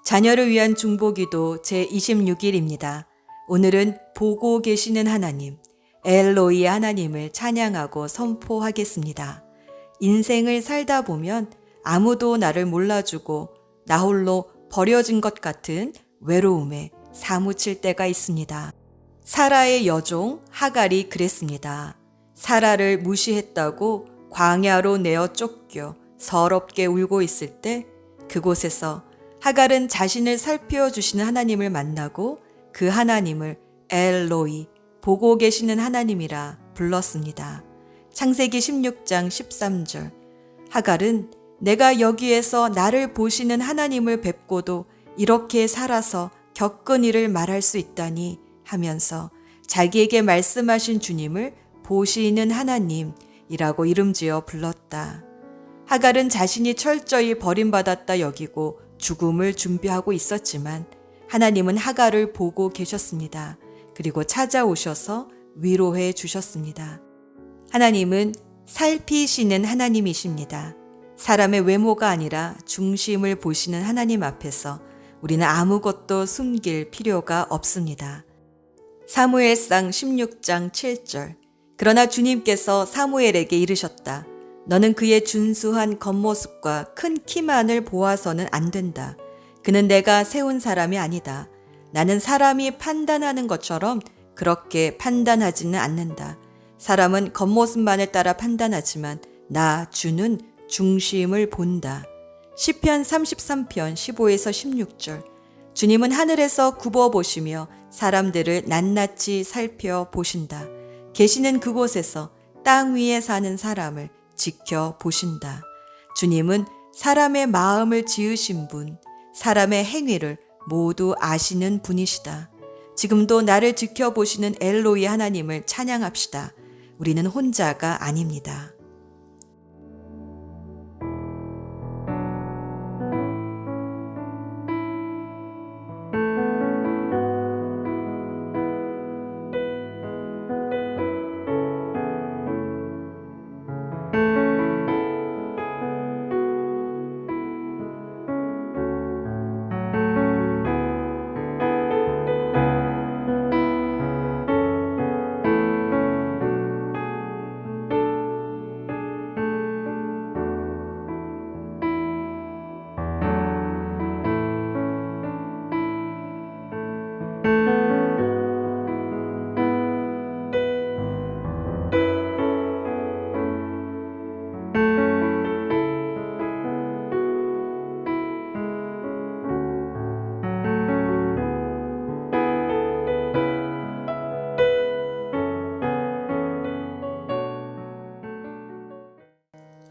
자녀를 위한 중보기도 제26일입니다. 오늘은 보고 계시는 하나님, 엘로이 하나님을 찬양하고 선포하겠습니다. 인생을 살다 보면 아무도 나를 몰라주고 나 홀로 버려진 것 같은 외로움에 사무칠 때가 있습니다. 사라의 여종 하갈이 그랬습니다. 사라를 무시했다고 광야로 내어 쫓겨 서럽게 울고 있을 때 그곳에서 하갈은 자신을 살펴주시는 하나님을 만나고 그 하나님을 엘로이, 보고 계시는 하나님이라 불렀습니다. 창세기 16장 13절. 하갈은 내가 여기에서 나를 보시는 하나님을 뵙고도 이렇게 살아서 겪은 일을 말할 수 있다니 하면서 자기에게 말씀하신 주님을 보시는 하나님이라고 이름지어 불렀다. 하갈은 자신이 철저히 버림받았다 여기고 죽음을 준비하고 있었지만 하나님은 하갈을 보고 계셨습니다. 그리고 찾아오셔서 위로해 주셨습니다. 하나님은 살피시는 하나님이십니다. 사람의 외모가 아니라 중심을 보시는 하나님 앞에서 우리는 아무것도 숨길 필요가 없습니다. 사무엘상 16장 7절. 그러나 주님께서 사무엘에게 이르셨다. 너는 그의 준수한 겉모습과 큰 키만을 보아서는 안 된다. 그는 내가 세운 사람이 아니다. 나는 사람이 판단하는 것처럼 그렇게 판단하지는 않는다. 사람은 겉모습만을 따라 판단하지만 나 주는 중심을 본다. 시편 33편 15에서 16절. 주님은 하늘에서 굽어보시며 사람들을 낱낱이 살펴보신다. 계시는 그곳에서 땅 위에 사는 사람을 지켜보신다. 주님은 사람의 마음을 지으신 분, 사람의 행위를 모두 아시는 분이시다. 지금도 나를 지켜보시는 엘로이 하나님을 찬양합시다. 우리는 혼자가 아닙니다.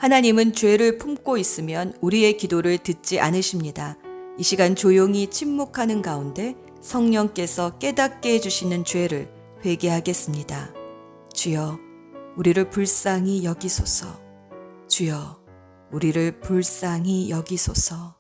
하나님은 죄를 품고 있으면 우리의 기도를 듣지 않으십니다. 이 시간 조용히 침묵하는 가운데 성령께서 깨닫게 해주시는 죄를 회개하겠습니다. 주여, 우리를 불쌍히 여기소서. 주여, 우리를 불쌍히 여기소서.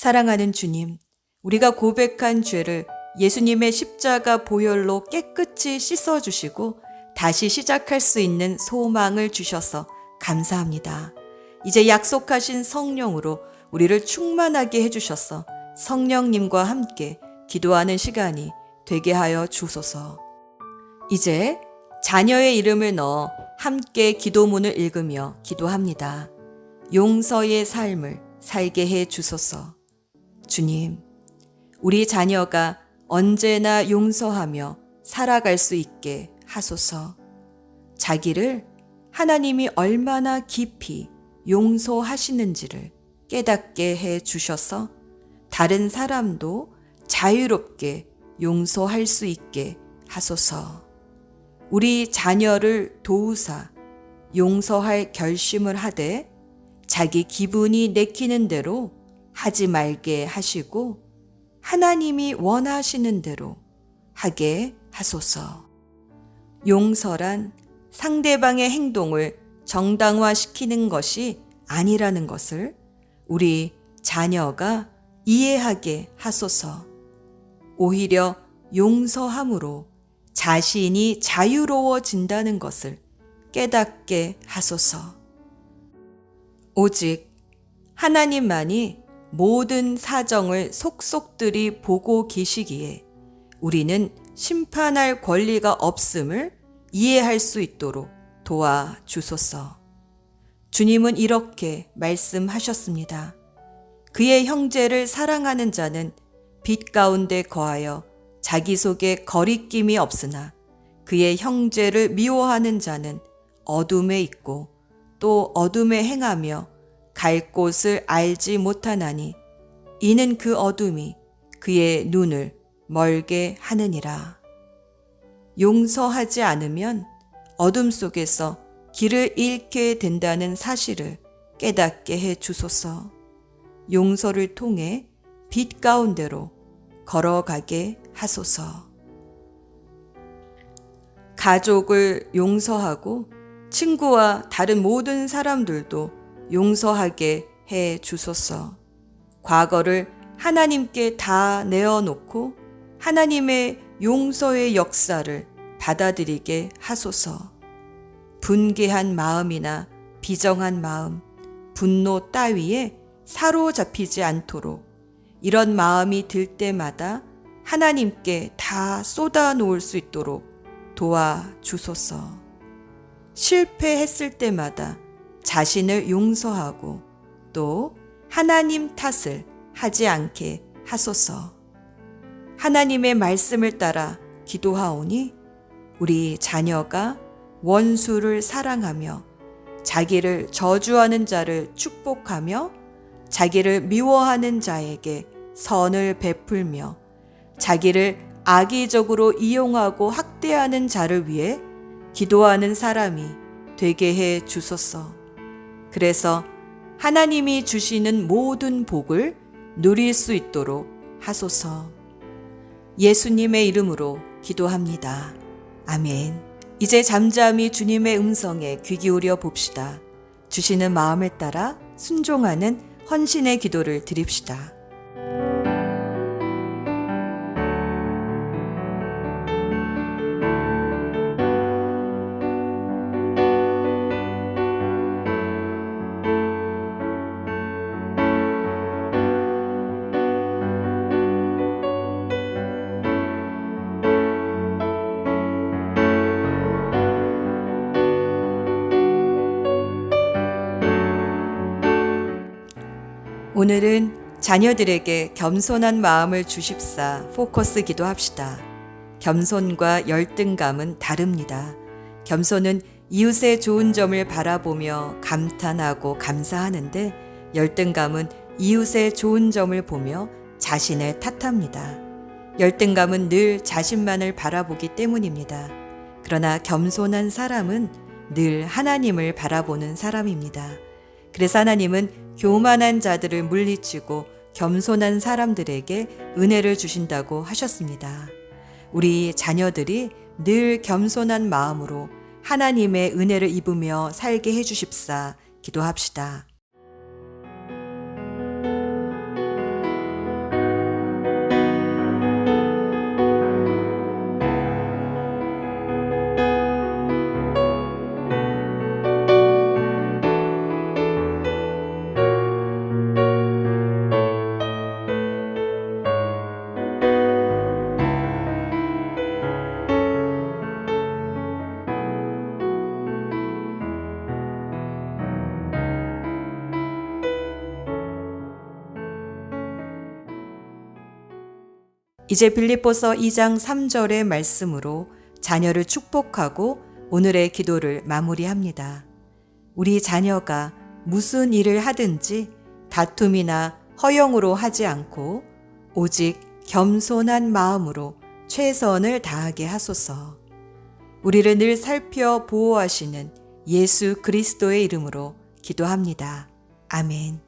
사랑하는 주님, 우리가 고백한 죄를 예수님의 십자가 보혈로 깨끗이 씻어주시고 다시 시작할 수 있는 소망을 주셔서 감사합니다. 이제 약속하신 성령으로 우리를 충만하게 해주셔서 성령님과 함께 기도하는 시간이 되게 하여 주소서. 이제 자녀의 이름을 넣어 함께 기도문을 읽으며 기도합니다. 용서의 삶을 살게 해 주소서. 주님, 우리 자녀가 언제나 용서하며 살아갈 수 있게 하소서. 자기를 하나님이 얼마나 깊이 용서하시는지를 깨닫게 해 주셔서 다른 사람도 자유롭게 용서할 수 있게 하소서. 우리 자녀를 도우사 용서할 결심을 하되 자기 기분이 내키는 대로 하지 말게 하시고 하나님이 원하시는 대로 하게 하소서. 용서란 상대방의 행동을 정당화시키는 것이 아니라는 것을 우리 자녀가 이해하게 하소서. 오히려 용서함으로 자신이 자유로워진다는 것을 깨닫게 하소서. 오직 하나님만이 모든 사정을 속속들이 보고 계시기에 우리는 심판할 권리가 없음을 이해할 수 있도록 도와주소서. 주님은 이렇게 말씀하셨습니다. 그의 형제를 사랑하는 자는 빛 가운데 거하여 자기 속에 거리낌이 없으나 그의 형제를 미워하는 자는 어둠에 있고 또 어둠에 행하며 갈 곳을 알지 못하나니 이는 그 어둠이 그의 눈을 멀게 하느니라. 용서하지 않으면 어둠 속에서 길을 잃게 된다는 사실을 깨닫게 해 주소서. 용서를 통해 빛 가운데로 걸어가게 하소서. 가족을 용서하고 친구와 다른 모든 사람들도 용서하게 해 주소서. 과거를 하나님께 다 내어놓고 하나님의 용서의 역사를 받아들이게 하소서. 분개한 마음이나 비정한 마음, 분노 따위에 사로잡히지 않도록 이런 마음이 들 때마다 하나님께 다 쏟아 놓을 수 있도록 도와주소서. 실패했을 때마다 자신을 용서하고 또 하나님 탓을 하지 않게 하소서. 하나님의 말씀을 따라 기도하오니 우리 자녀가 원수를 사랑하며 자기를 저주하는 자를 축복하며 자기를 미워하는 자에게 선을 베풀며 자기를 악의적으로 이용하고 학대하는 자를 위해 기도하는 사람이 되게 해 주소서. 그래서 하나님이 주시는 모든 복을 누릴 수 있도록 하소서. 예수님의 이름으로 기도합니다. 아멘. 이제 잠잠히 주님의 음성에 귀 기울여 봅시다. 주시는 마음을 따라 순종하는 헌신의 기도를 드립시다. 오늘은 자녀들에게 겸손한 마음을 주십사 포커스 기도합시다. 겸손과 열등감은 다릅니다. 겸손은 이웃의 좋은 점을 바라보며 감탄하고 감사하는데 열등감은 이웃의 좋은 점을 보며 자신을 탓합니다. 열등감은 늘 자신만을 바라보기 때문입니다. 그러나 겸손한 사람은 늘 하나님을 바라보는 사람입니다. 그래서 하나님은 교만한 자들을 물리치고 겸손한 사람들에게 은혜를 주신다고 하셨습니다. 우리 자녀들이 늘 겸손한 마음으로 하나님의 은혜를 입으며 살게 해주십사 기도합시다. 이제 빌립보서 2장 3절의 말씀으로 자녀를 축복하고 오늘의 기도를 마무리합니다. 우리 자녀가 무슨 일을 하든지 다툼이나 허영으로 하지 않고 오직 겸손한 마음으로 최선을 다하게 하소서. 우리를 늘 살펴 보호하시는 예수 그리스도의 이름으로 기도합니다. 아멘.